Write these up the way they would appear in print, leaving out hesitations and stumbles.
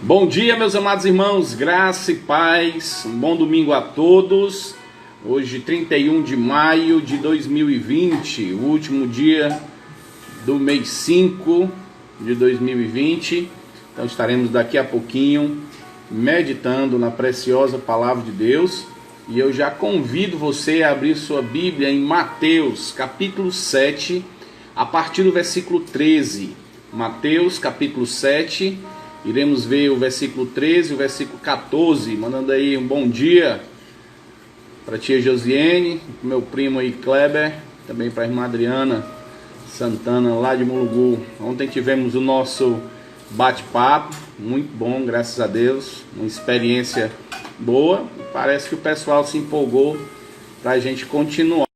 Bom dia, meus amados irmãos, graça e paz, um bom domingo a todos. Hoje, 31 de maio de 2020, o último dia do mês 5 de 2020. Então estaremos daqui a pouquinho meditando na preciosa palavra de Deus. E eu já convido você a abrir sua Bíblia em Mateus, capítulo 7, a partir do versículo 13. Mateus, capítulo 7, iremos ver o versículo 13 e o versículo 14, mandando aí um bom dia para a tia Josiane, meu primo aí Kleber, também para a irmã Adriana Santana, lá de Mulugu. Ontem tivemos o nosso bate-papo, muito bom, graças a Deus, uma experiência boa. Parece que o pessoal se empolgou para a gente continuar.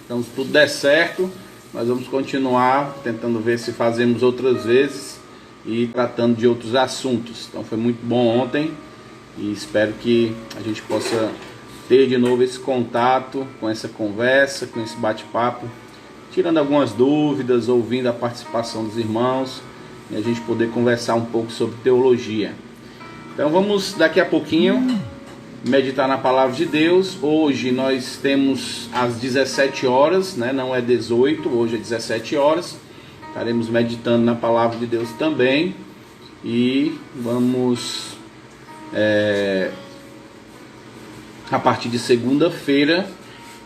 Então, se tudo der certo, nós vamos continuar tentando ver se fazemos outras vezes e tratando de outros assuntos. Então foi muito bom ontem e espero que a gente possa ter de novo esse contato, com essa conversa, com esse bate-papo, tirando algumas dúvidas, ouvindo a participação dos irmãos e a gente poder conversar um pouco sobre teologia. Então vamos daqui a pouquinho meditar na palavra de Deus. Hoje nós temos às 17 horas, né? Não é 18, hoje é 17 horas. Estaremos meditando na palavra de Deus também. E vamos, a partir de segunda-feira,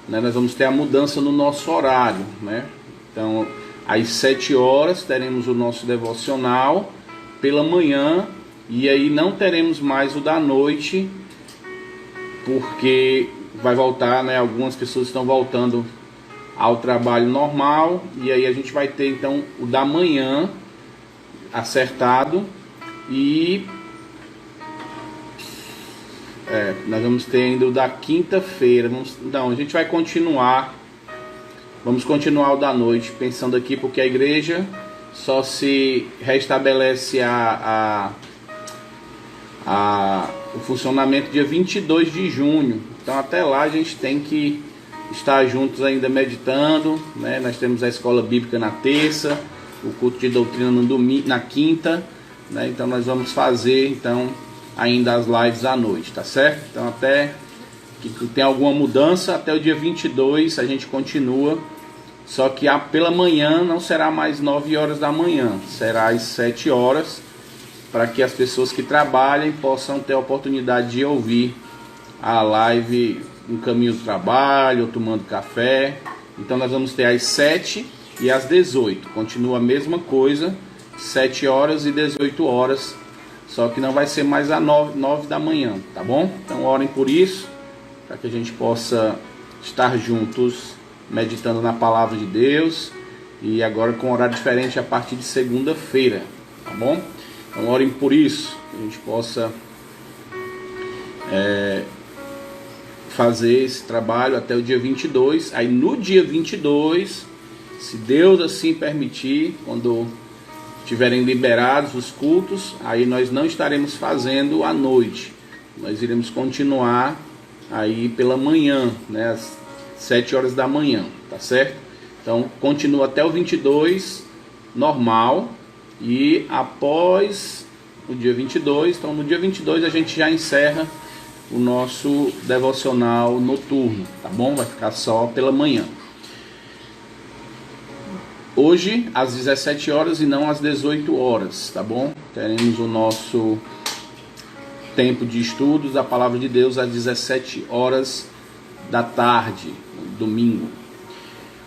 né, nós vamos ter a mudança no nosso horário, né? Então, às 7 horas teremos o nosso devocional pela manhã. E aí não teremos mais o da noite, porque vai voltar, né? Algumas pessoas estão voltando ao trabalho normal, e aí a gente vai ter então o da manhã acertado, e nós vamos ter ainda o da quinta-feira. Não, a gente vai continuar, vamos continuar o da noite, pensando aqui, porque a igreja só se restabelece o funcionamento dia 22 de junho, então até lá a gente tem que estar juntos ainda meditando, né? Nós temos a escola bíblica na terça, o culto de doutrina no domingo, na quinta, né? Então nós vamos fazer então ainda as lives à noite, tá certo? Então até que tem alguma mudança, até o dia 22 a gente continua, só que pela manhã não será mais 9 horas da manhã, será às 7 horas, para que as pessoas que trabalhem possam ter a oportunidade de ouvir a live no caminho do trabalho, ou tomando café. Então nós vamos ter às 7 e às 18. Continua a mesma coisa, 7 horas e 18 horas. Só que não vai ser mais às 9 da manhã, tá bom? Então orem por isso, para que a gente possa estar juntos, meditando na palavra de Deus. E agora com horário diferente a partir de segunda-feira, tá bom? Então orem por isso, que a gente possa fazer esse trabalho até o dia 22. Aí no dia 22, se Deus assim permitir, quando estiverem liberados os cultos, aí nós não estaremos fazendo à noite, nós iremos continuar aí pela manhã, né, às 7 horas da manhã, tá certo? Então continua até o 22 normal, e após o dia 22, então no dia 22 a gente já encerra o nosso devocional noturno, tá bom? Vai ficar só pela manhã. Hoje às 17 horas e não às 18 horas, tá bom? Teremos o nosso tempo de estudos da palavra de Deus às 17 horas da tarde, domingo.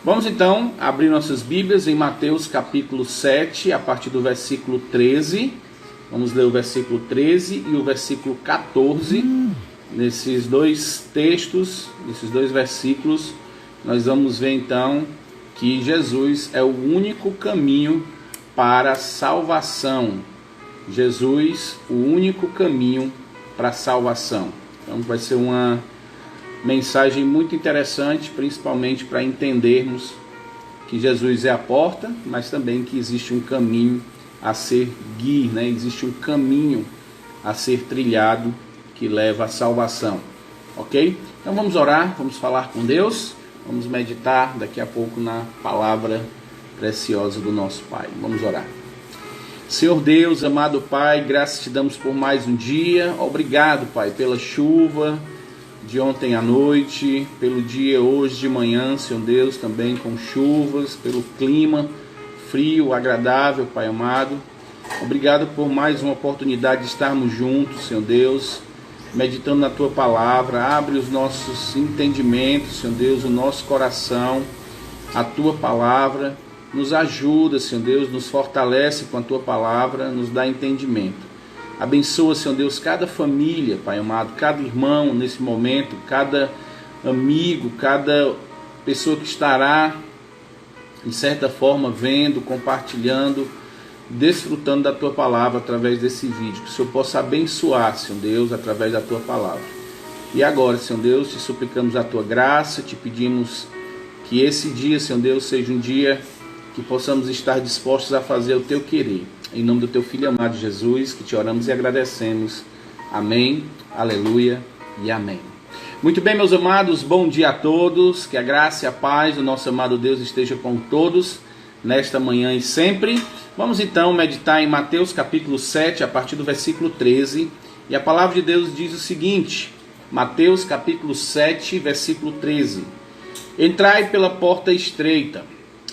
Vamos então abrir nossas Bíblias em Mateus capítulo 7, a partir do versículo 13. Vamos ler o versículo 13 e o versículo 14. Nesses dois textos, nesses dois versículos, nós vamos ver então que Jesus é o único caminho para a salvação. Jesus, o único caminho para a salvação. Então vai ser uma mensagem muito interessante, principalmente para entendermos que Jesus é a porta, mas também que existe um caminho a seguir, né? Existe um caminho a ser trilhado que leva à salvação, ok? Então vamos orar, vamos falar com Deus, vamos meditar daqui a pouco na palavra preciosa do nosso Pai. Vamos orar. Senhor Deus, amado Pai, graças te damos por mais um dia. Obrigado, Pai, pela chuva de ontem à noite, pelo dia hoje de manhã, Senhor Deus, também com chuvas, pelo clima frio, agradável, Pai amado. Obrigado por mais uma oportunidade de estarmos juntos, Senhor Deus, meditando na Tua Palavra. Abre os nossos entendimentos, Senhor Deus, o nosso coração, a Tua Palavra. Nos ajuda, Senhor Deus, nos fortalece com a Tua Palavra, nos dá entendimento. Abençoa, Senhor Deus, cada família, Pai amado, cada irmão nesse momento, cada amigo, cada pessoa que estará, de certa forma, vendo, compartilhando, desfrutando da Tua Palavra através desse vídeo. Que o Senhor possa abençoar, Senhor Deus, através da Tua Palavra. E agora, Senhor Deus, te suplicamos a Tua graça, te pedimos que esse dia, Senhor Deus, seja um dia que possamos estar dispostos a fazer o Teu querer. Em nome do Teu Filho amado Jesus, que te oramos e agradecemos. Amém, aleluia e amém. Muito bem, meus amados, bom dia a todos. Que a graça e a paz do nosso amado Deus esteja com todos, nesta manhã e sempre. Vamos então meditar em Mateus capítulo 7, a partir do versículo 13. E a palavra de Deus diz o seguinte, Mateus capítulo 7, versículo 13. Entrai pela porta estreita,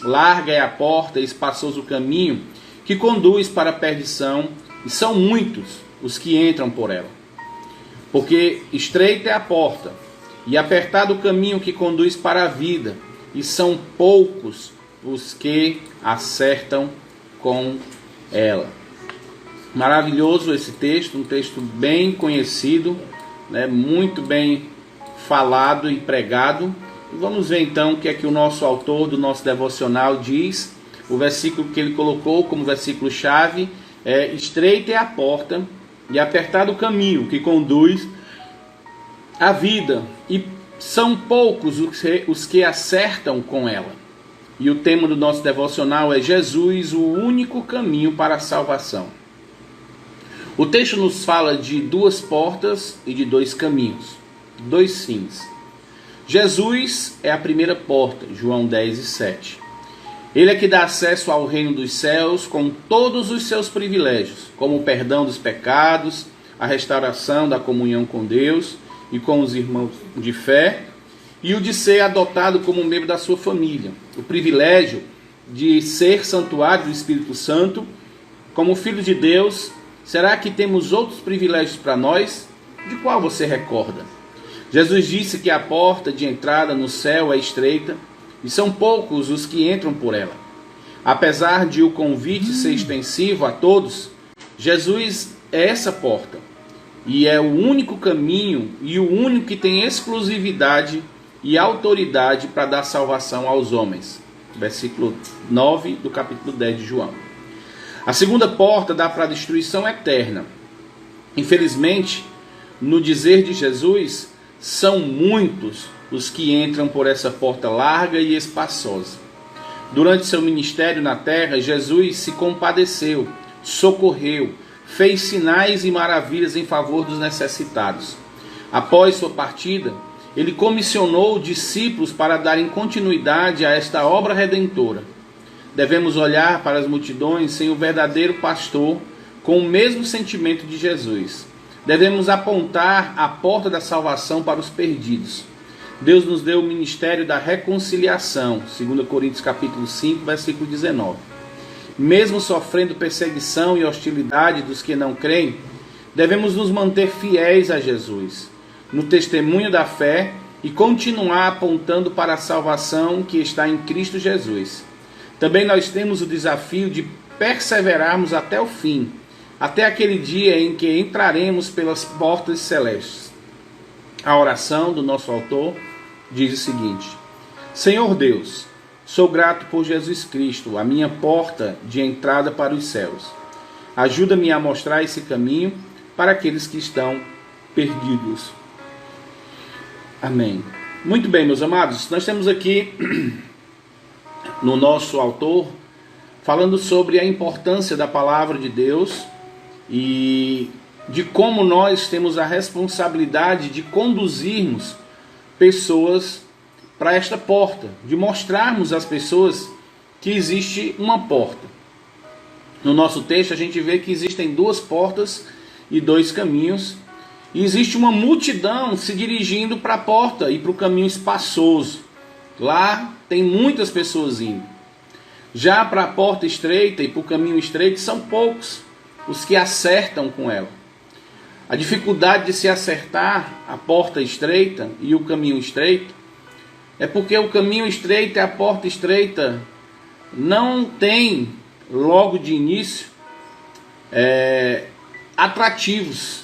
larga é a porta e espaçoso o caminho que conduz para a perdição, e são muitos os que entram por ela. Porque estreita é a porta, e apertado o caminho que conduz para a vida, e são poucos os que acertam com ela. Maravilhoso esse texto, um texto bem conhecido, né, muito bem falado e pregado. E vamos ver então o que é que o nosso autor do nosso devocional diz. O versículo que ele colocou como versículo-chave é: estreita é a porta e apertado o caminho que conduz à vida, e são poucos os que acertam com ela. E o tema do nosso devocional é Jesus, o único caminho para a salvação. O texto nos fala de duas portas e de dois caminhos, dois fins. Jesus é a primeira porta, João 10:7. Ele é que dá acesso ao reino dos céus com todos os seus privilégios, como o perdão dos pecados, a restauração da comunhão com Deus e com os irmãos de fé, e o de ser adotado como membro da sua família. O privilégio de ser santuário do Espírito Santo, como filho de Deus. Será que temos outros privilégios para nós? De qual você recorda? Jesus disse que a porta de entrada no céu é estreita, e são poucos os que entram por ela. Apesar de o convite ser extensivo a todos, Jesus é essa porta, e é o único caminho e o único que tem exclusividade e autoridade para dar salvação aos homens. Versículo 9 do capítulo 10 de João. A segunda porta dá para a destruição eterna. Infelizmente, no dizer de Jesus, são muitos os que entram por essa porta larga e espaçosa. Durante seu ministério na terra, Jesus se compadeceu, socorreu, fez sinais e maravilhas em favor dos necessitados. Após sua partida, ele comissionou discípulos para darem continuidade a esta obra redentora. Devemos olhar para as multidões sem o verdadeiro pastor, com o mesmo sentimento de Jesus. Devemos apontar a porta da salvação para os perdidos. Deus nos deu o ministério da reconciliação, 2 Coríntios capítulo 5, versículo 19. Mesmo sofrendo perseguição e hostilidade dos que não creem, devemos nos manter fiéis a Jesus, no testemunho da fé, e continuar apontando para a salvação que está em Cristo Jesus. Também nós temos o desafio de perseverarmos até o fim, até aquele dia em que entraremos pelas portas celestes. A oração do nosso autor diz o seguinte: Senhor Deus, sou grato por Jesus Cristo, a minha porta de entrada para os céus. Ajuda-me a mostrar esse caminho para aqueles que estão perdidos. Amém. Muito bem, meus amados, nós temos aqui no nosso autor falando sobre a importância da palavra de Deus e de como nós temos a responsabilidade de conduzirmos pessoas para esta porta, de mostrarmos às pessoas que existe uma porta. No nosso texto a gente vê que existem duas portas e dois caminhos. E existe uma multidão se dirigindo para a porta e para o caminho espaçoso. Lá tem muitas pessoas indo. Já para a porta estreita e para o caminho estreito são poucos os que acertam com ela. A dificuldade de se acertar a porta estreita e o caminho estreito é porque o caminho estreito e a porta estreita não tem, logo de início, atrativos.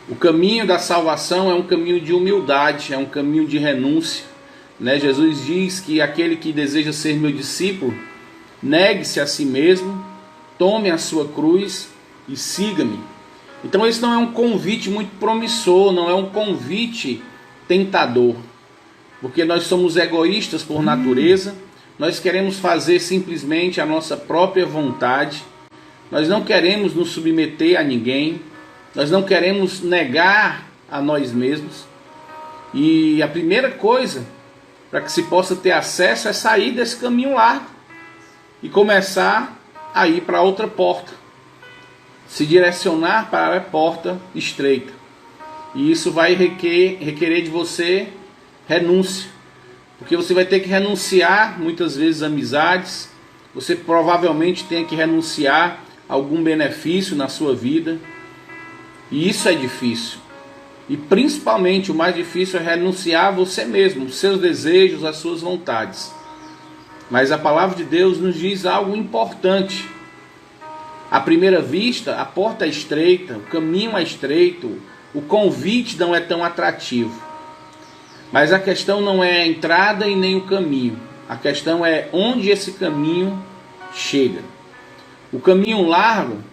O caminho da salvação é um caminho de humildade, é um caminho de renúncia, né? Jesus diz que aquele que deseja ser meu discípulo, negue-se a si mesmo, tome a sua cruz e siga-me. Então esse não é um convite muito promissor, não é um convite tentador, porque nós somos egoístas por natureza, nós queremos fazer simplesmente a nossa própria vontade, nós não queremos nos submeter a ninguém, nós não queremos negar a nós mesmos. E a primeira coisa para que se possa ter acesso é sair desse caminho largo e começar a ir para outra porta, se direcionar para a porta estreita. E isso vai requerer de você renúncia, porque você vai ter que renunciar muitas vezes amizades, você provavelmente tem que renunciar a algum benefício na sua vida, e isso é difícil. E principalmente o mais difícil é renunciar a você mesmo, os seus desejos, as suas vontades. Mas a palavra de Deus nos diz algo importante. À primeira vista, a porta é estreita, o caminho é estreito, o convite não é tão atrativo. Mas a questão não é a entrada e nem o caminho. A questão é onde esse caminho chega. O caminho largo,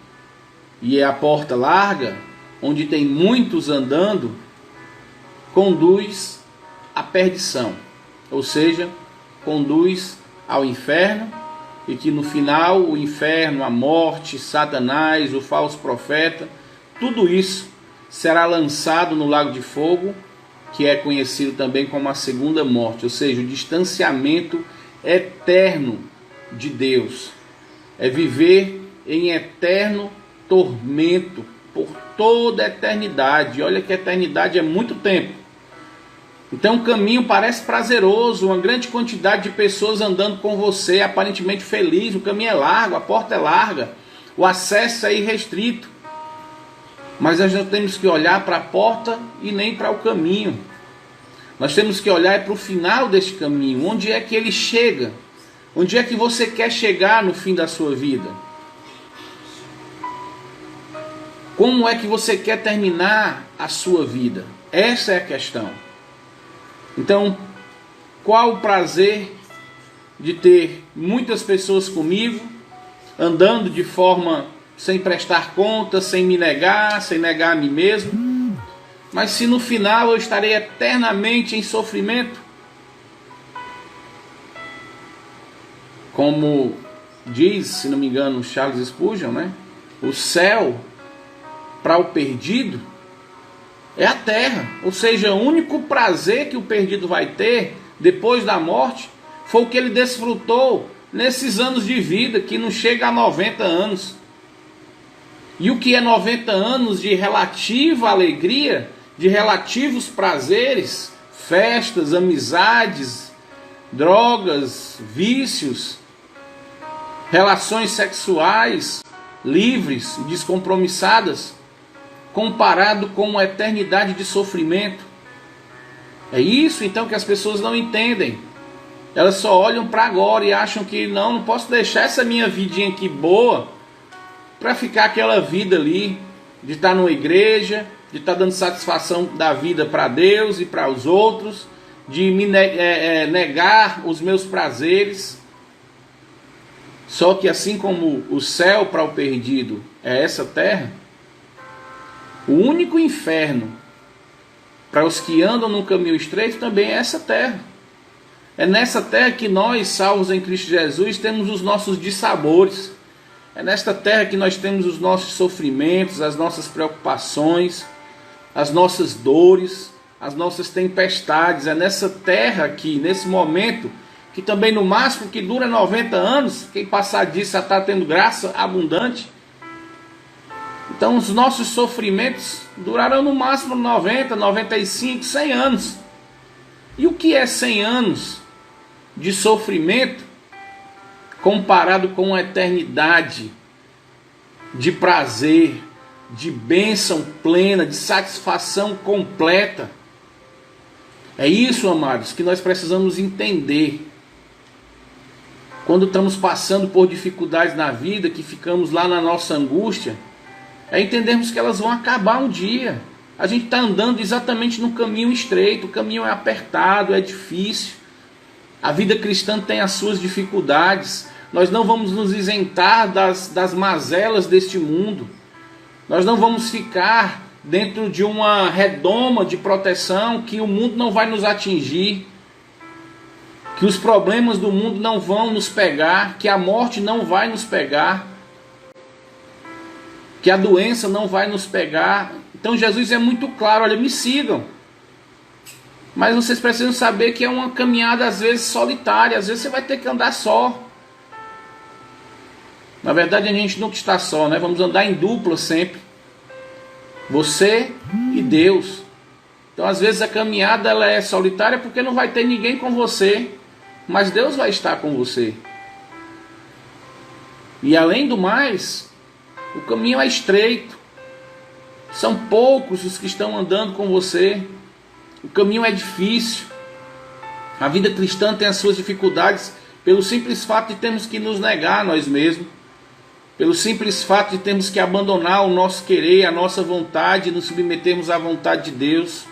e é a porta larga, onde tem muitos andando, conduz à perdição. Ou seja, conduz ao inferno, e que no final o inferno, a morte, Satanás, o falso profeta, tudo isso será lançado no lago de fogo, que é conhecido também como a segunda morte, ou seja, o distanciamento eterno de Deus. É viver em eterno tormento por toda a eternidade. Olha que a eternidade é muito tempo. Então o caminho parece prazeroso, uma grande quantidade de pessoas andando com você, aparentemente feliz, o caminho é largo, a porta é larga, o acesso é irrestrito. Mas nós não temos que olhar para a porta e nem para o caminho. Nós temos que olhar para o final deste caminho, onde é que ele chega, onde é que você quer chegar no fim da sua vida. Como é que você quer terminar a sua vida? Essa é a questão. Então, qual o prazer de ter muitas pessoas comigo, andando de forma sem prestar conta, sem me negar, sem negar a mim mesmo, mas se no final eu estarei eternamente em sofrimento? Como diz, se não me engano, Charles Spurgeon, né? O céu para o perdido é a terra, ou seja, o único prazer que o perdido vai ter depois da morte foi o que ele desfrutou nesses anos de vida, que não chega a 90 anos. E o que é 90 anos de relativa alegria, de relativos prazeres, festas, amizades, drogas, vícios, relações sexuais livres, descompromissadas, comparado com uma eternidade de sofrimento. É isso então que as pessoas não entendem. Elas só olham para agora e acham que não posso deixar essa minha vidinha aqui boa para ficar aquela vida ali, de estar numa igreja, de estar dando satisfação da vida para Deus e para os outros, de me negar os meus prazeres. Só que assim como o céu para o perdido é essa terra, o único inferno para os que andam no caminho estreito também é essa terra. É nessa terra que nós, salvos em Cristo Jesus, temos os nossos dissabores. É nesta terra que nós temos os nossos sofrimentos, as nossas preocupações, as nossas dores, as nossas tempestades. É nessa terra aqui, nesse momento, que também no máximo que dura 90 anos, quem passar disso já está tendo graça abundante. Então os nossos sofrimentos durarão no máximo 90, 95, 100 anos. E o que é 100 anos de sofrimento comparado com uma eternidade de prazer, de bênção plena, de satisfação completa? É isso, amados, que nós precisamos entender. Quando estamos passando por dificuldades na vida, que ficamos lá na nossa angústia, é entendermos que elas vão acabar um dia. A gente está andando exatamente no caminho estreito, o caminho é apertado, é difícil. A vida cristã tem as suas dificuldades. Nós não vamos nos isentar das mazelas deste mundo. Nós não vamos ficar dentro de uma redoma de proteção que o mundo não vai nos atingir, que os problemas do mundo não vão nos pegar, que a morte não vai nos pegar, que a doença não vai nos pegar. Então Jesus é muito claro: olha, me sigam. Mas vocês precisam saber que é uma caminhada às vezes solitária, às vezes você vai ter que andar só. Na verdade a gente nunca está só, né? Vamos andar em dupla sempre. Você e Deus. Então às vezes a caminhada ela é solitária porque não vai ter ninguém com você, mas Deus vai estar com você. E além do mais, o caminho é estreito. São poucos os que estão andando com você. O caminho é difícil. A vida cristã tem as suas dificuldades pelo simples fato de termos que nos negar a nós mesmos. Pelo simples fato de termos que abandonar o nosso querer, a nossa vontade, e nos submetermos à vontade de Deus.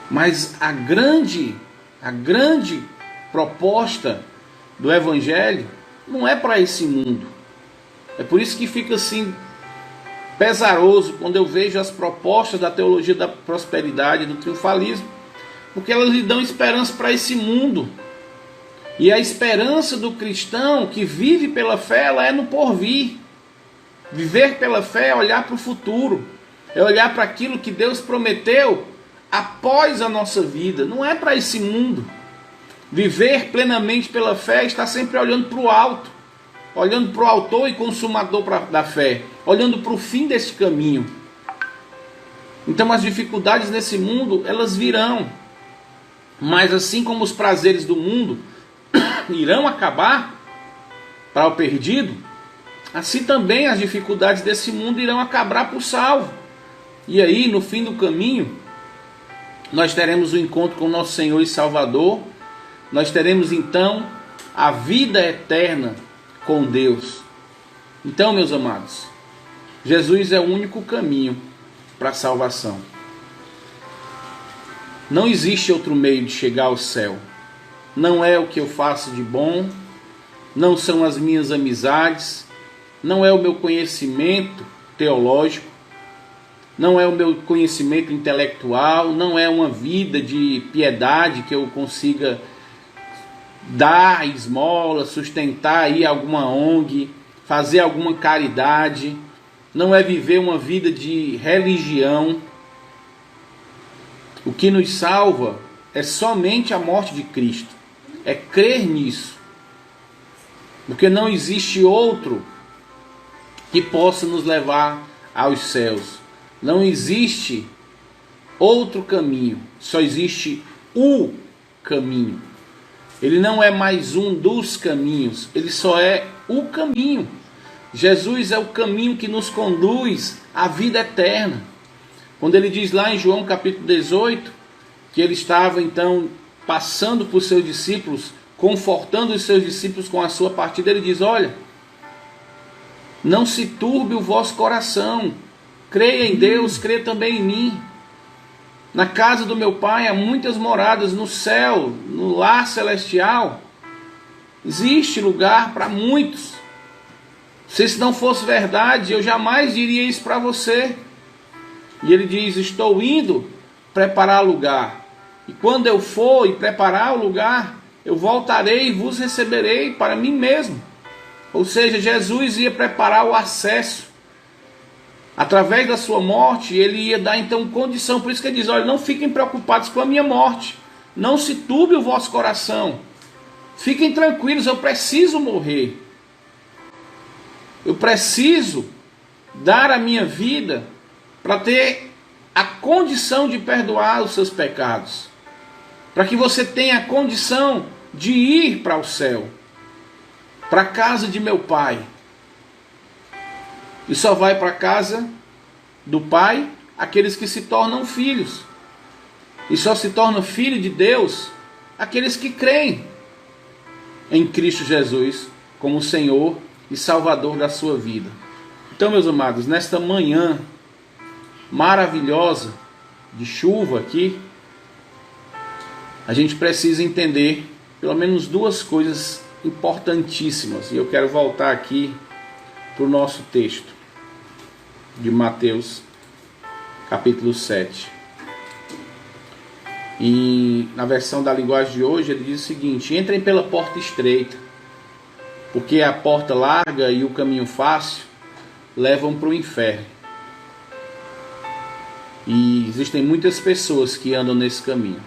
Mas a grande proposta do Evangelho não é para esse mundo. É por isso que fica assim pesaroso quando eu vejo as propostas da teologia da prosperidade, do triunfalismo, porque elas lhe dão esperança para esse mundo. E a esperança do cristão que vive pela fé, ela é no porvir. Viver pela fé é olhar para o futuro, é olhar para aquilo que Deus prometeu após a nossa vida, não é para esse mundo. Viver plenamente pela fé está sempre olhando para o alto, olhando para o autor e consumador da fé, olhando para o fim desse caminho. Então as dificuldades nesse mundo, elas virão, mas assim como os prazeres do mundo irão acabar para o perdido, assim também as dificuldades desse mundo irão acabar para o salvo. E aí, no fim do caminho, nós teremos o encontro com o nosso Senhor e Salvador. Nós teremos então a vida eterna com Deus. Então, meus amados, Jesus é o único caminho para a salvação. Não existe outro meio de chegar ao céu. Não é o que eu faço de bom, não são as minhas amizades, não é o meu conhecimento teológico, não é o meu conhecimento intelectual, não é uma vida de piedade que eu consiga dar esmola, sustentar aí alguma ONG, fazer alguma caridade, não é viver uma vida de religião. O que nos salva é somente a morte de Cristo, é crer nisso, porque não existe outro que possa nos levar aos céus. Não existe outro caminho, só existe o caminho. Ele não é mais um dos caminhos, ele só é o caminho. Jesus é o caminho que nos conduz à vida eterna. Quando ele diz lá em João capítulo 18, que ele estava então passando por seus discípulos, confortando os seus discípulos com a sua partida, ele diz: olha, não se turbe o vosso coração, creia em Deus, creia também em mim. Na casa do meu Pai há muitas moradas, no céu, no lar celestial, existe lugar para muitos. Se isso não fosse verdade, eu jamais diria isso para você. E ele diz: estou indo preparar lugar. E quando eu for e preparar o lugar, eu voltarei e vos receberei para mim mesmo. Ou seja, Jesus ia preparar o acesso. Através da sua morte, ele ia dar então condição. Por isso que ele diz: olha, não fiquem preocupados com a minha morte. não se turbe o vosso coração. Fiquem tranquilos, eu preciso morrer. Eu preciso dar a minha vida para ter a condição de perdoar os seus pecados. Para que você tenha a condição de ir para o céu, para a casa de meu Pai. E só vai para a casa do Pai aqueles que se tornam filhos. E só se tornam filho de Deus aqueles que creem em Cristo Jesus como Senhor e Salvador da sua vida. Então, meus amados, nesta manhã maravilhosa de chuva aqui, a gente precisa entender pelo menos duas coisas importantíssimas. E eu quero voltar aqui para o nosso texto de Mateus, capítulo 7. E na versão da linguagem de hoje ele diz o seguinte: entrem pela porta estreita, porque a porta larga e o caminho fácil levam para o inferno. E existem muitas pessoas que andam nesse caminho.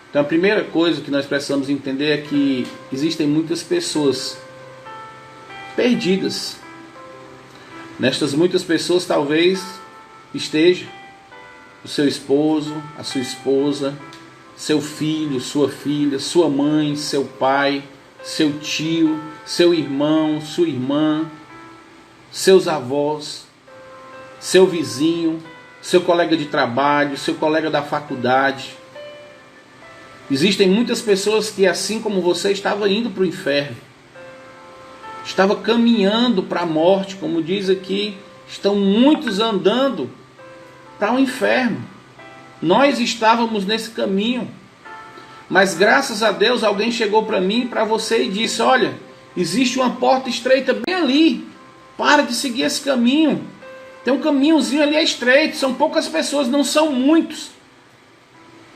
Então a primeira coisa que nós precisamos entender é que existem muitas pessoas perdidas. Nestas muitas pessoas talvez esteja o seu esposo, a sua esposa, seu filho, sua filha, sua mãe, seu pai, seu tio, seu irmão, sua irmã, seus avós, seu vizinho, seu colega de trabalho, seu colega da faculdade. Existem muitas pessoas que, assim como você, estavam indo para o inferno, estava caminhando para a morte, como diz aqui, estão muitos andando para o inferno. Nós estávamos nesse caminho, mas graças a Deus alguém chegou para mim e para você e disse: olha, existe uma porta estreita bem ali, para de seguir esse caminho, tem um caminhozinho ali, é estreito, são poucas pessoas, não são muitos,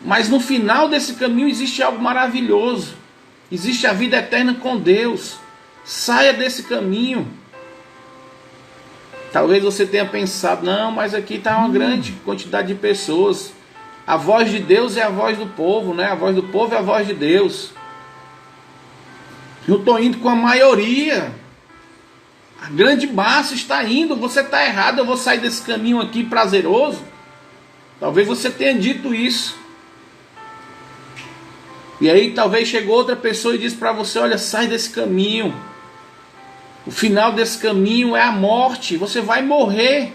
mas no final desse caminho existe algo maravilhoso, existe a vida eterna com Deus. Saia desse caminho. Talvez você tenha pensado: não, mas aqui está uma grande quantidade de pessoas. A voz de Deus é a voz do povo, né? A voz do povo é a voz de Deus. Eu estou indo com a maioria. A grande massa está indo. Você está errado, eu vou sair desse caminho aqui prazeroso. Talvez você tenha dito isso. E aí talvez chegou outra pessoa e disse para você: olha, sai desse caminho. O final desse caminho é a morte. Você vai morrer.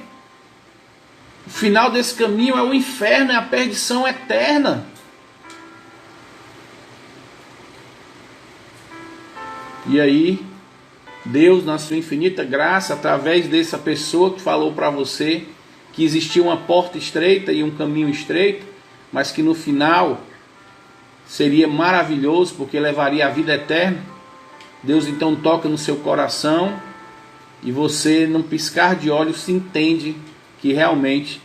O final desse caminho é o inferno, é a perdição eterna. E aí, Deus, na sua infinita graça, através dessa pessoa que falou para você que existia uma porta estreita e um caminho estreito, mas que no final seria maravilhoso, porque levaria a vida eterna. Deus então toca no seu coração e você, num piscar de olhos, se entende que realmente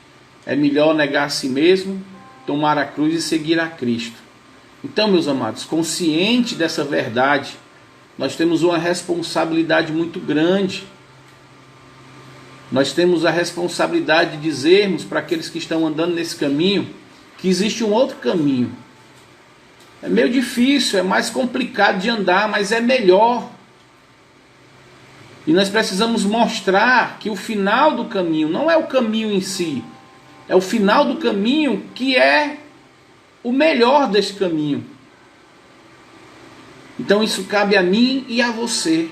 é melhor negar a si mesmo, tomar a cruz e seguir a Cristo. Então, meus amados, consciente dessa verdade, nós temos uma responsabilidade muito grande. Nós temos a responsabilidade de dizermos para aqueles que estão andando nesse caminho que existe um outro caminho. É meio difícil, é mais complicado de andar, mas é melhor. E nós precisamos mostrar que o final do caminho não é o caminho em si, é o final do caminho que é o melhor desse caminho. Então isso cabe a mim e a você.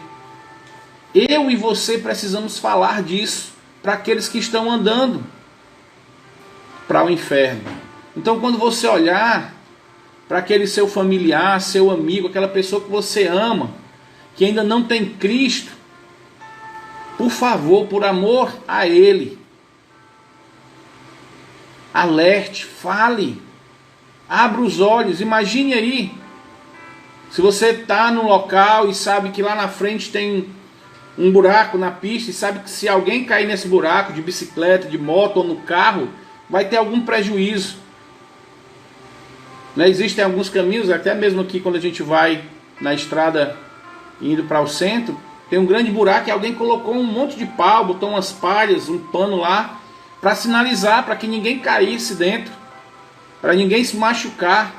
Eu e você precisamos falar disso para aqueles que estão andando para o inferno. Então quando você olhar para aquele seu familiar, seu amigo, aquela pessoa que você ama, que ainda não tem Cristo, por favor, por amor a Ele, alerte, fale, abra os olhos. Imagine aí, se você está no local e sabe que lá na frente tem um buraco na pista, e sabe que se alguém cair nesse buraco, de bicicleta, de moto ou no carro, vai ter algum prejuízo. Existem alguns caminhos, até mesmo aqui quando a gente vai na estrada indo para o centro, tem um grande buraco e alguém colocou um monte de pau, botou umas palhas, um pano lá, para sinalizar, para que ninguém caísse dentro, para ninguém se machucar.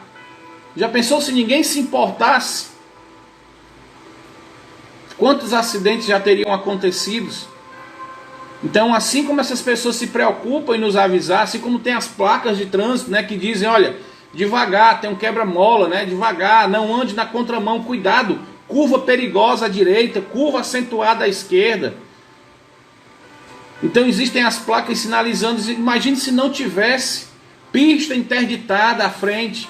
Já pensou se ninguém se importasse? Quantos acidentes já teriam acontecido? Então, assim como essas pessoas se preocupam em nos avisar, assim como tem as placas de trânsito, né, que dizem, olha, devagar, tem um quebra-mola, né, devagar, não ande na contramão, cuidado, curva perigosa à direita, curva acentuada à esquerda. Então existem as placas sinalizando, imagine se não tivesse pista interditada à frente.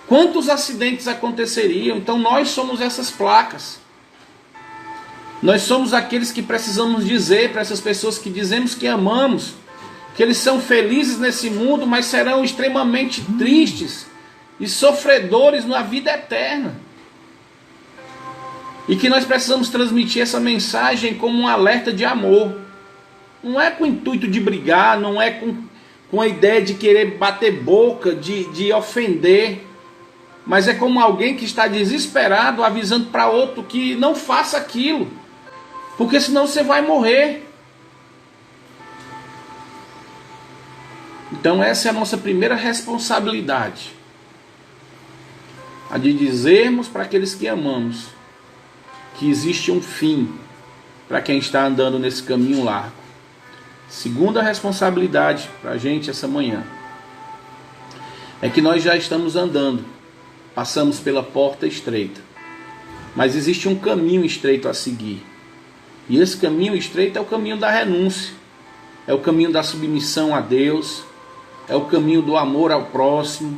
Quantos acidentes aconteceriam? Então nós somos essas placas. Nós somos aqueles que precisamos dizer para essas pessoas que dizemos que amamos, que eles são felizes nesse mundo, mas serão extremamente tristes e sofredores na vida eterna. E que nós precisamos transmitir essa mensagem como um alerta de amor. Não é com o intuito de brigar, não é com a ideia de querer bater boca, de ofender, mas é como alguém que está desesperado avisando para outro que não faça aquilo, porque senão você vai morrer. Então essa é a nossa primeira responsabilidade, a de dizermos para aqueles que amamos que existe um fim para quem está andando nesse caminho largo. Segunda responsabilidade para a gente essa manhã é que nós já estamos andando, passamos pela porta estreita, mas existe um caminho estreito a seguir, e esse caminho estreito é o caminho da renúncia, é o caminho da submissão a Deus, é o caminho do amor ao próximo,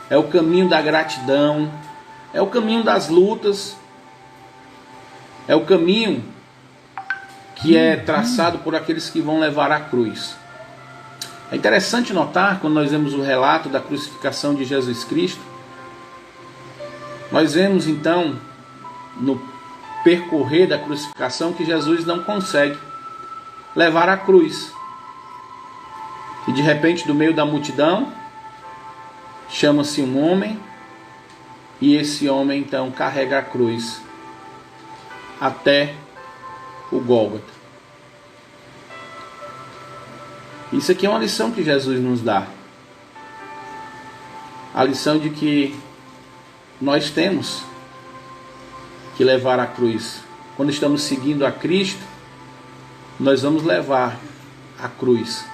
é o caminho da gratidão, é o caminho das lutas, é o caminho que é traçado por aqueles que vão levar a cruz. É interessante notar, quando nós vemos o relato da crucificação de Jesus Cristo, nós vemos então, no percorrer da crucificação, que Jesus não consegue levar a cruz. E de repente, do meio da multidão, chama-se um homem, e esse homem então carrega a cruz até o Gólgota. Isso aqui é uma lição que Jesus nos dá. A lição de que nós temos que levar a cruz. Quando estamos seguindo a Cristo, nós vamos levar a cruz.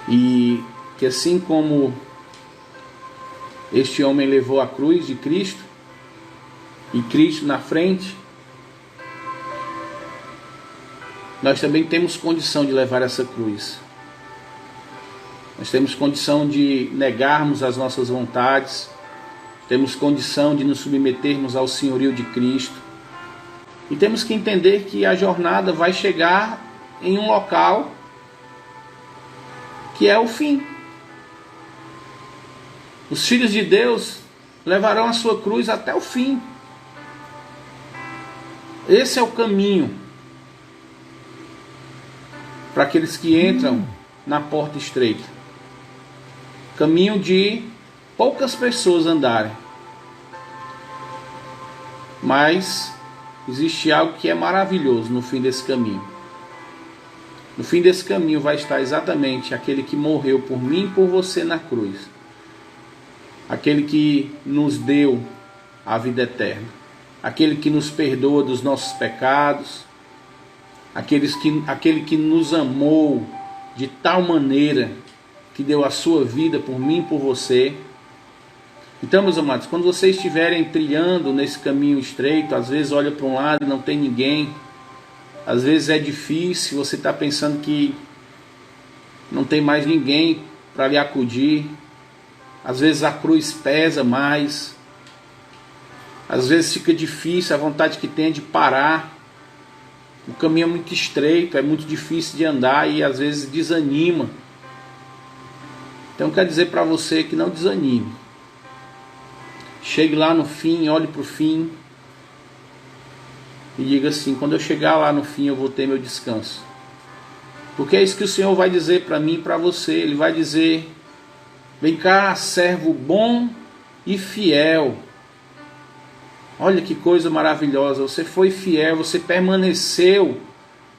E que assim como este homem levou a cruz de Cristo, e Cristo na frente, nós também temos condição de levar essa cruz. Nós temos condição de negarmos as nossas vontades, temos condição de nos submetermos ao senhorio de Cristo, e temos que entender que a jornada vai chegar em um local que é o fim. Os filhos de Deus levarão a sua cruz até o fim. Esse é o caminho para aqueles que entram na porta estreita. Caminho de poucas pessoas andarem. Mas existe algo que é maravilhoso no fim desse caminho. No fim desse caminho vai estar exatamente aquele que morreu por mim e por você na cruz. Aquele que nos deu a vida eterna. Aquele que nos perdoa dos nossos pecados, aquele que nos amou de tal maneira que deu a sua vida por mim e por você. Então, meus amados, quando vocês estiverem trilhando nesse caminho estreito, às vezes olha para um lado e não tem ninguém, às vezes é difícil, você está pensando que não tem mais ninguém para lhe acudir, às vezes a cruz pesa mais, às vezes fica difícil, a vontade que tem é de parar. O caminho é muito estreito, é muito difícil de andar e às vezes desanima. Então eu quero dizer para você que não desanime. Chegue lá no fim, olhe para o fim e diga assim: quando eu chegar lá no fim eu vou ter meu descanso. Porque é isso que o Senhor vai dizer para mim e para você. Ele vai dizer: vem cá, servo bom e fiel. Olha que coisa maravilhosa, você foi fiel, você permaneceu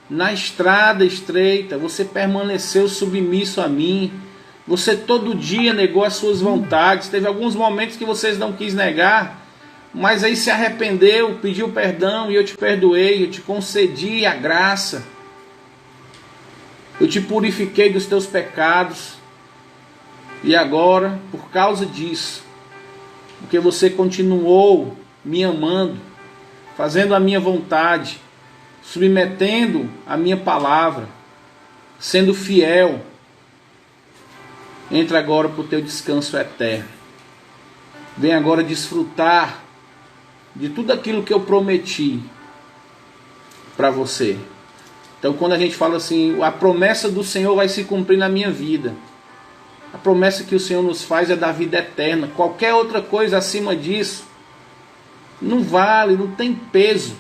na estrada estreita, você permaneceu submisso a mim, Você todo dia negou as suas vontades. Teve alguns momentos que vocês não quis negar, mas aí se arrependeu, pediu perdão e eu te perdoei, eu te concedi a graça. Eu te purifiquei dos teus pecados. E agora, por causa disso, porque você continuou me amando, fazendo a minha vontade, submetendo a minha palavra, sendo fiel, entra agora para o teu descanso eterno. Vem agora desfrutar de tudo aquilo que eu prometi para você. Então quando a gente fala assim, a promessa do Senhor vai se cumprir na minha vida. A promessa que o Senhor nos faz é da vida eterna. Qualquer outra coisa acima disso não vale, não tem peso.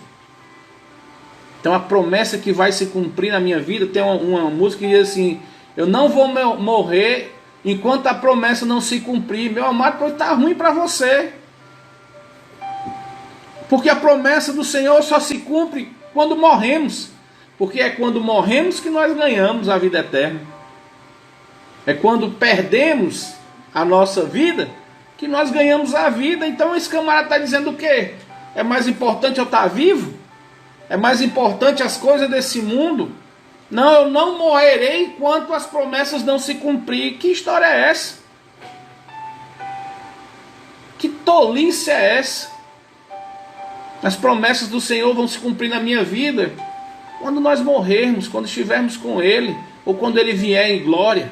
Então a promessa que vai se cumprir na minha vida, tem uma música que diz assim, eu não vou morrer enquanto a promessa não se cumprir. Meu amado, pode estar ruim para você. Porque a promessa do Senhor só se cumpre quando morremos. Porque é quando morremos que nós ganhamos a vida eterna. É quando perdemos a nossa vida que nós ganhamos a vida. Então esse camarada está dizendo o quê? É mais importante eu estar vivo? É mais importante as coisas desse mundo? Não, eu não morrerei enquanto as promessas não se cumprir. Que história é essa? Que tolice é essa? As promessas do Senhor vão se cumprir na minha vida quando nós morrermos, quando estivermos com Ele, ou quando Ele vier em glória.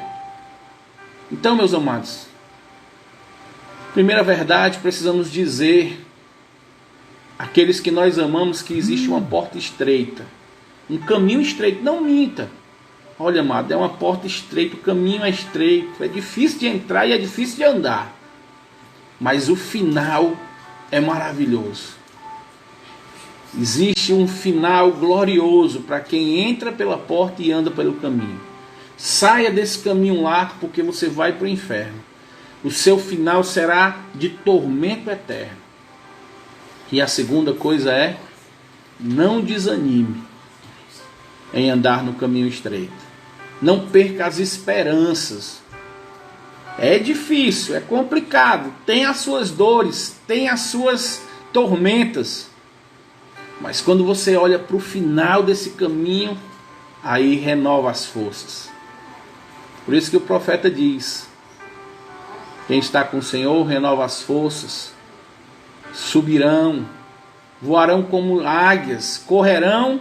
Então, meus amados, primeira verdade, precisamos dizer àqueles que nós amamos que existe uma porta estreita, um caminho estreito. Não minta. Olha, amado, é uma porta estreita, o caminho é estreito, é difícil de entrar e é difícil de andar, mas o final é maravilhoso. Existe um final glorioso para quem entra pela porta e anda pelo caminho. Saia desse caminho largo, porque você vai para o inferno. O seu final será de tormento eterno. E a segunda coisa é, não desanime em andar no caminho estreito. Não perca as esperanças. É difícil, é complicado, tem as suas dores, tem as suas tormentas. Mas quando você olha para o final desse caminho, aí renova as forças. Por isso que o profeta diz, quem está com o Senhor renova as forças, subirão, voarão como águias, correrão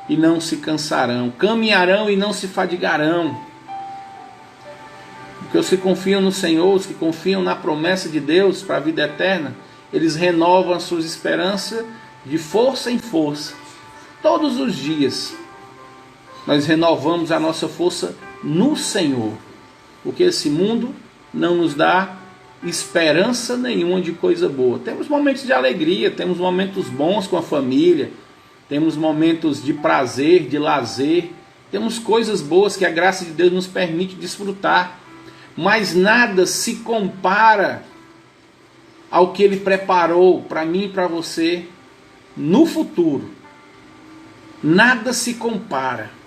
e não se cansarão, caminharão e não se fadigarão. Porque os que confiam no Senhor, os que confiam na promessa de Deus para a vida eterna, eles renovam as suas esperanças de força em força. Todos os dias nós renovamos a nossa força no Senhor, porque esse mundo não nos dá esperança nenhuma de coisa boa. Temos momentos de alegria, temos momentos bons com a família, temos momentos de prazer, de lazer, temos coisas boas que a graça de Deus nos permite desfrutar, mas nada se compara ao que Ele preparou para mim e para você no futuro. Nada se compara.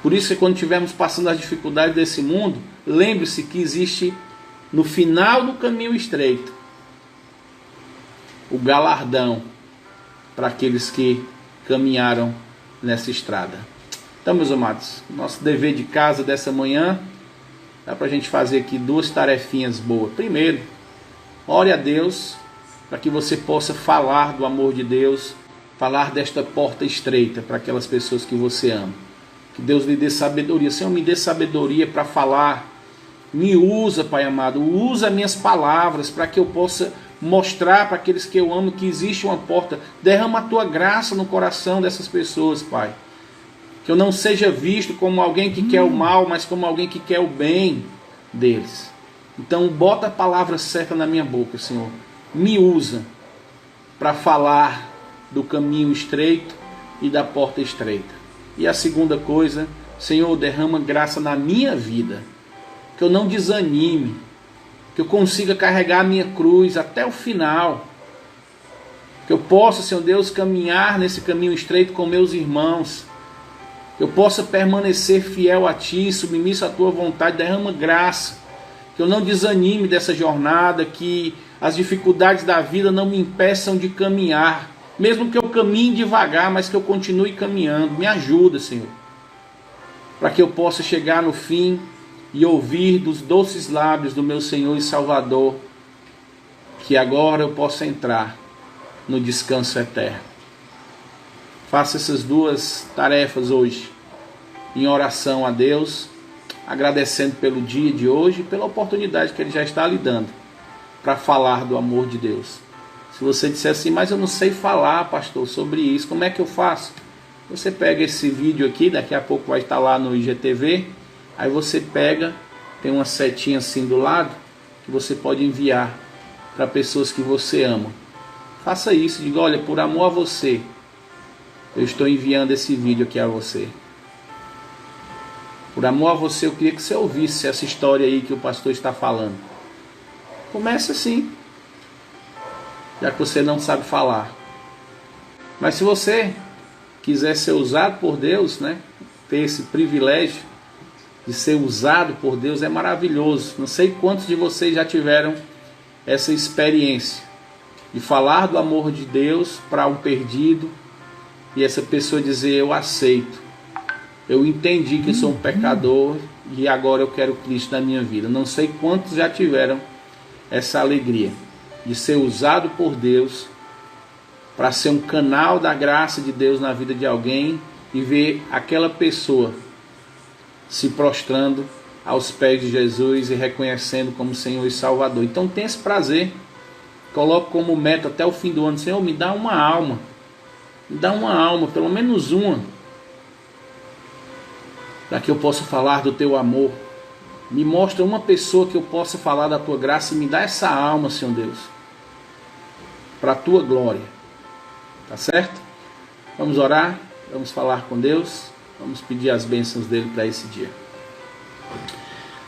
Por isso que quando estivermos passando as dificuldades desse mundo, lembre-se que existe no final do caminho estreito o galardão para aqueles que caminharam nessa estrada. Então, meus amados, nosso dever de casa dessa manhã, dá para a gente fazer aqui duas tarefinhas boas. Primeiro, ore a Deus para que você possa falar do amor de Deus, falar desta porta estreita para aquelas pessoas que você ama. Que Deus lhe dê sabedoria. Senhor, me dê sabedoria para falar. Me usa, Pai amado, usa minhas palavras para que eu possa mostrar para aqueles que eu amo que existe uma porta. Derrama a tua graça no coração dessas pessoas, Pai. Que eu não seja visto como alguém que quer o mal, mas como alguém que quer o bem deles. Então bota a palavra certa na minha boca, Senhor. Me usa para falar do caminho estreito e da porta estreita. E a segunda coisa, Senhor, derrama graça na minha vida. Que eu não desanime. Que eu consiga carregar a minha cruz até o final. Que eu possa, Senhor Deus, caminhar nesse caminho estreito com meus irmãos. eu possa permanecer fiel a Ti, submisso à Tua vontade. Derrama graça, que eu não desanime dessa jornada, que as dificuldades da vida não me impeçam de caminhar, mesmo que eu caminhe devagar, mas que eu continue caminhando. Me ajuda, Senhor, para que eu possa chegar no fim e ouvir dos doces lábios do meu Senhor e Salvador, que agora eu possa entrar no descanso eterno. Faça essas duas tarefas hoje, em oração a Deus, agradecendo pelo dia de hoje e pela oportunidade que Ele já está lhe dando para falar do amor de Deus. Se você disser assim, mas eu não sei falar, pastor, sobre isso, como é que eu faço? Você pega esse vídeo aqui, daqui a pouco vai estar lá no IGTV, aí você pega, tem uma setinha assim do lado, que você pode enviar para pessoas que você ama. Faça isso, diga, olha, por amor a você, eu estou enviando esse vídeo aqui a você. Por amor a você, eu queria que você ouvisse essa história aí que o pastor está falando. Comece assim, já que você não sabe falar. Mas se você quiser ser usado por Deus, né, ter esse privilégio de ser usado por Deus, é maravilhoso. Não sei quantos de vocês já tiveram essa experiência de falar do amor de Deus para um perdido e essa pessoa dizer, eu aceito, eu entendi que sou um pecador e agora eu quero Cristo na minha vida. Não sei quantos já tiveram essa alegria de ser usado por Deus para ser um canal da graça de Deus na vida de alguém e ver aquela pessoa se prostrando aos pés de Jesus e reconhecendo como Senhor e Salvador. Então tem esse prazer, coloque como meta até o fim do ano, Senhor, me dá uma alma, pelo menos uma, para que eu possa falar do Teu amor. Me mostra uma pessoa que eu possa falar da Tua graça e me dá essa alma, Senhor Deus, para a Tua glória. Tá certo? Vamos orar, vamos falar com Deus, vamos pedir as bênçãos dele para esse dia.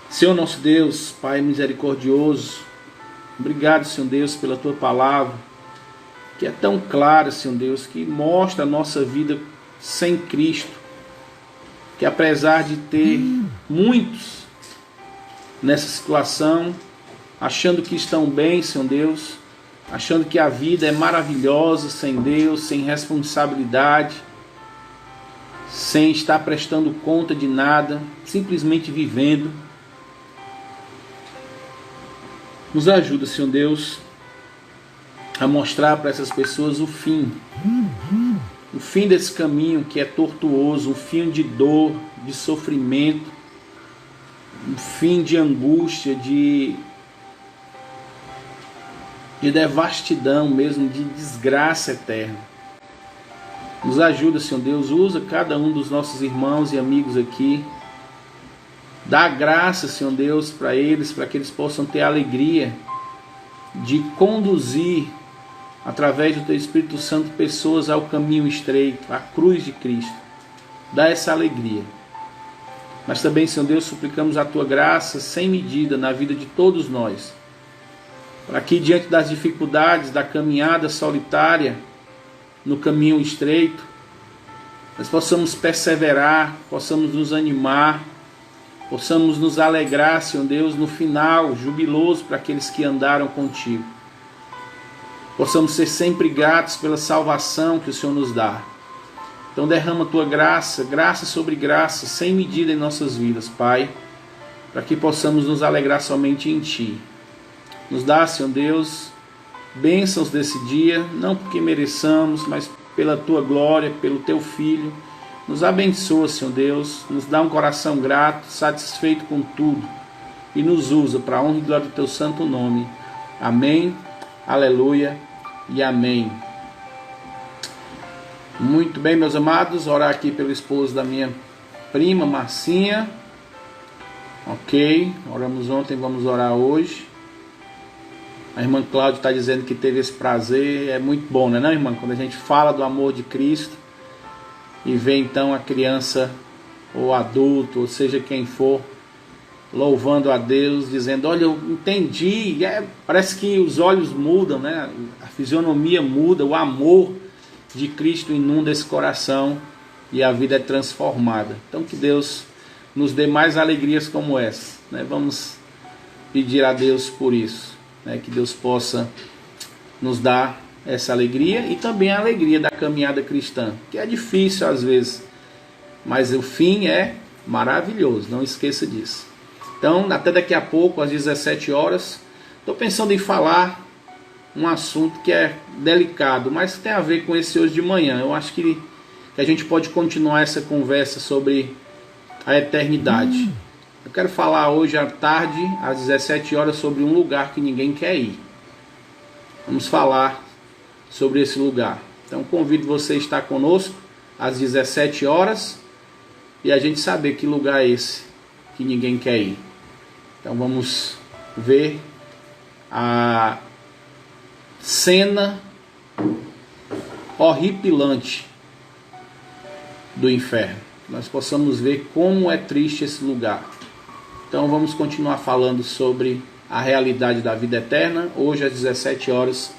Senhor nosso Deus, Pai misericordioso, obrigado, Senhor Deus, pela Tua palavra, que é tão clara, Senhor Deus, que mostra a nossa vida sem Cristo, que apesar de ter muitos nessa situação, achando que estão bem, Senhor Deus, achando que a vida é maravilhosa sem Deus, sem responsabilidade, sem estar prestando conta de nada, simplesmente vivendo. Nos ajuda, Senhor Deus, a mostrar para essas pessoas o fim desse caminho que é tortuoso, um fim de dor, de sofrimento, um fim de angústia, de devastidão mesmo, de desgraça eterna. Nos ajuda, Senhor Deus, usa cada um dos nossos irmãos e amigos aqui, dá graça, Senhor Deus, para eles, para que eles possam ter a alegria de conduzir, através do Teu Espírito Santo, pessoas ao caminho estreito, à cruz de Cristo. Dá essa alegria. Mas também, Senhor Deus, suplicamos a Tua graça sem medida na vida de todos nós, para que diante das dificuldades da caminhada solitária no caminho estreito, nós possamos perseverar, possamos nos animar, possamos nos alegrar, Senhor Deus, no final jubiloso para aqueles que andaram contigo. Possamos ser sempre gratos pela salvação que o Senhor nos dá. Então derrama a Tua graça, graça sobre graça, sem medida em nossas vidas, Pai, para que possamos nos alegrar somente em Ti. Nos dá, Senhor Deus, bênçãos desse dia, não porque mereçamos, mas pela Tua glória, pelo Teu Filho. Nos abençoa, Senhor Deus, nos dá um coração grato, satisfeito com tudo, e nos usa para a honra e glória do Teu santo nome. Amém, aleluia e amém. Muito bem, meus amados, orar aqui pelo esposo da minha prima, Marcinha. Ok, oramos ontem, vamos orar hoje. A irmã Cláudia está dizendo que teve esse prazer, é muito bom, não é, irmã? Quando a gente fala do amor de Cristo e vê então a criança ou adulto, ou seja quem for, louvando a Deus, dizendo, olha, eu entendi, parece que os olhos mudam, né? A fisionomia muda, o amor de Cristo inunda esse coração e a vida é transformada. Então que Deus nos dê mais alegrias como essa, né? Vamos pedir a Deus por isso, né? Que Deus possa nos dar essa alegria e também a alegria da caminhada cristã, que é difícil às vezes, mas o fim é maravilhoso, não esqueça disso. Então, até daqui a pouco, às 17 horas, estou pensando em falar um assunto que é delicado, mas tem a ver com esse hoje de manhã. Eu acho que a gente pode continuar essa conversa sobre a eternidade. Eu quero falar hoje à tarde, às 17 horas, sobre um lugar que ninguém quer ir. Vamos falar sobre esse lugar. Então, convido você a estar conosco às 17 horas e a gente saber que lugar é esse que ninguém quer ir. Então, vamos ver a cena horripilante do inferno. Nós possamos ver como é triste esse lugar. Então vamos continuar falando sobre a realidade da vida eterna. Hoje às 17 horas,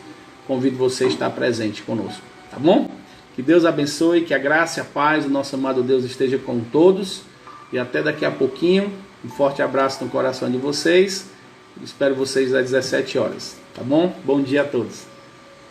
convido você a estar presente conosco, tá bom? Que Deus abençoe, que a graça e a paz do nosso amado Deus esteja com todos. E até daqui a pouquinho, um forte abraço no coração de vocês. Espero vocês às 17 horas, tá bom? Bom dia a todos.